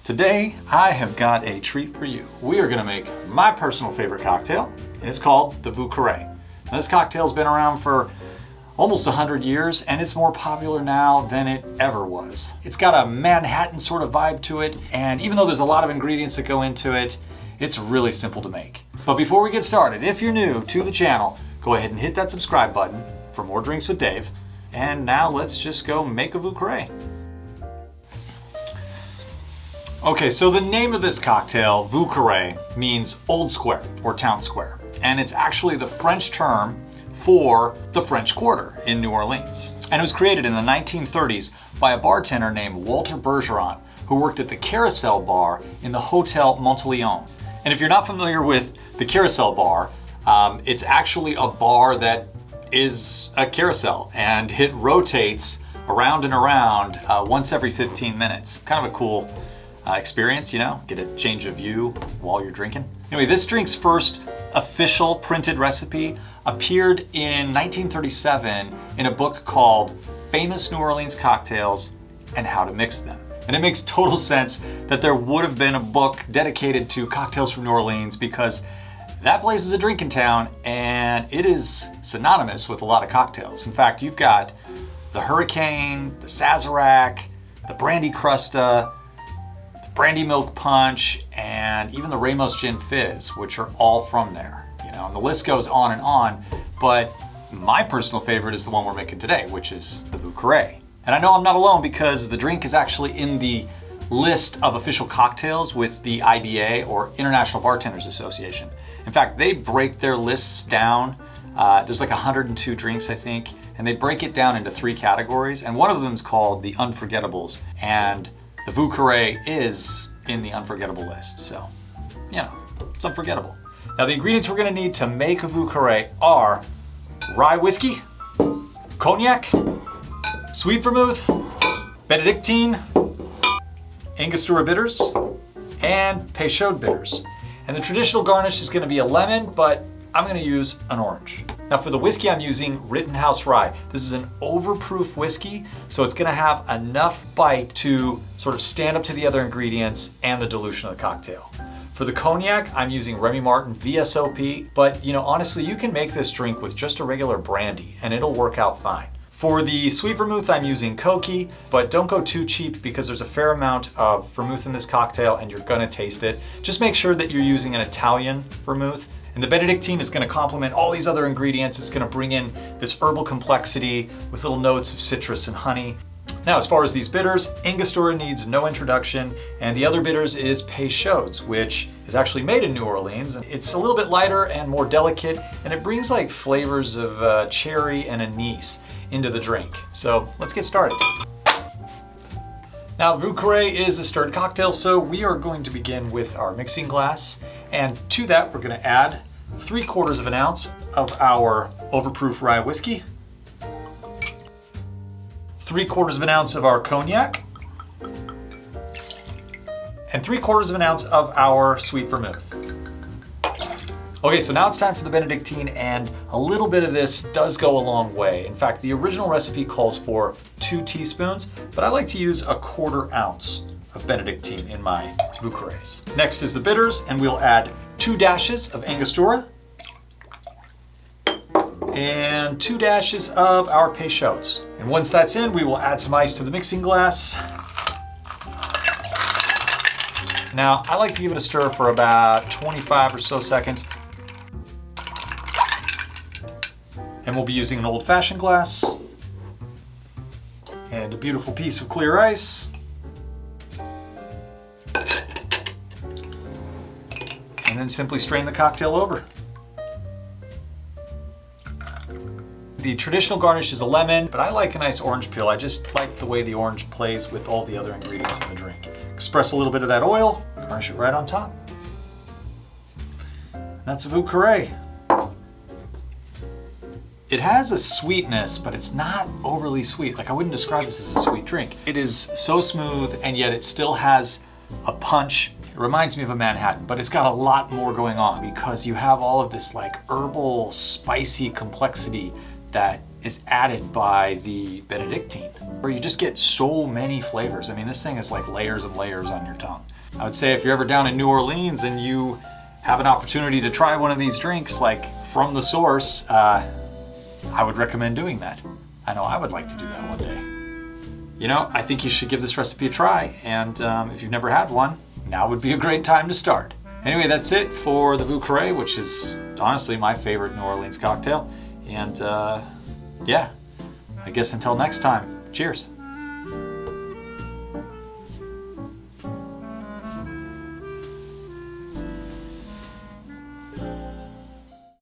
Today, I have got a treat for you. We are gonna make my personal favorite cocktail, and it's called the Vieux Carré. Now, this cocktail's been around for almost 100 years, and it's more popular now than it ever was. It's got a Manhattan sort of vibe to it, and even though there's a lot of ingredients that go into it, it's really simple to make. But before we get started, if you're new to the channel, go ahead and hit that subscribe button for more Drinks with Dave. And now let's just go make a Vieux Carré. Okay, so the name of this cocktail, Vieux Carré, means old square or town square. And it's actually the French term for the French Quarter in New Orleans. And it was created in the 1930s by a bartender named Walter Bergeron, who worked at the Carousel Bar in the Hotel Monteleone. And if you're not familiar with the Carousel Bar, it's actually a bar that is a carousel, and it rotates around and around once every 15 minutes. Kind of a cool experience, you know, get a change of view while you're drinking. Anyway, this drink's first official printed recipe appeared in 1937 in a book called Famous New Orleans Cocktails and How to Mix Them. And it makes total sense that there would have been a book dedicated to cocktails from New Orleans, because that place is a drinking town and it is synonymous with a lot of cocktails. In fact, you've got the Hurricane, the Sazerac, the Brandy Crusta, the Brandy Milk Punch, and even the Ramos Gin Fizz, which are all from there. You know, and the list goes on and on, but my personal favorite is the one we're making today, which is the Vieux Carré. And I know I'm not alone, because the drink is actually in the list of official cocktails with the IBA, or International Bartenders Association. In fact, they break their lists down. There's like 102 drinks, I think, and they break it down into 3 categories. And one of them is called the Unforgettables, and the Vieux Carré is in the Unforgettable list. So, you know, it's unforgettable. Now, the ingredients we're gonna need to make a Vieux Carré are Rye Whiskey, Cognac, Sweet Vermouth, Benedictine, Angostura bitters, and Peychaud bitters. And the traditional garnish is gonna be a lemon, but I'm gonna use an orange. Now, for the whiskey, I'm using Rittenhouse Rye. This is an overproof whiskey, so it's gonna have enough bite to sort of stand up to the other ingredients and the dilution of the cocktail. For the cognac, I'm using Remy Martin VSOP, but you know, honestly, you can make this drink with just a regular brandy and it'll work out fine. For the sweet vermouth, I'm using Koki, but don't go too cheap, because there's a fair amount of vermouth in this cocktail and you're gonna taste it. Just make sure that you're using an Italian vermouth. And the Benedictine is gonna complement all these other ingredients. It's gonna bring in this herbal complexity with little notes of citrus and honey. Now, as far as these bitters, Angostura needs no introduction, and the other bitters is Peychaud's, which is actually made in New Orleans. It's a little bit lighter and more delicate, and it brings like flavors of cherry and anise into the drink. So let's get started. Now, the Vieux Carré is a stirred cocktail, so we are going to begin with our mixing glass. And to that, we're gonna add 3/4 of an ounce of our overproof rye whiskey, 3/4 of an ounce of our cognac, and 3/4 of an ounce of our sweet vermouth. Okay, so now it's time for the Benedictine, and a little bit of this does go a long way. In fact, the original recipe calls for 2 teaspoons, but I like to use 1/4 ounce of Benedictine in my Vieux Carrés. Next is the bitters, and we'll add 2 dashes of Angostura and 2 dashes of our Peychaud's. And once that's in, we will add some ice to the mixing glass. Now, I like to give it a stir for about 25 or so seconds. And we'll be using an old-fashioned glass and a beautiful piece of clear ice. And then simply strain the cocktail over. The traditional garnish is a lemon, but I like a nice orange peel. I just like the way the orange plays with all the other ingredients in the drink. Express a little bit of that oil, garnish it right on top. That's a Vieux Carré. It has a sweetness, but it's not overly sweet. Like, I wouldn't describe this as a sweet drink. It is so smooth, and yet it still has a punch. It reminds me of a Manhattan, but it's got a lot more going on, because you have all of this like herbal, spicy complexity that is added by the Benedictine, where you just get so many flavors. I mean, this thing is like layers and layers on your tongue. I would say if you're ever down in New Orleans and you have an opportunity to try one of these drinks, like from the source, I would recommend doing that. I know I would like to do that one day. You know, I think you should give this recipe a try, and if you've never had one, now would be a great time to start. Anyway, that's it for the Vieux Carré, which is honestly my favorite New Orleans cocktail. And yeah, I guess until next time, cheers.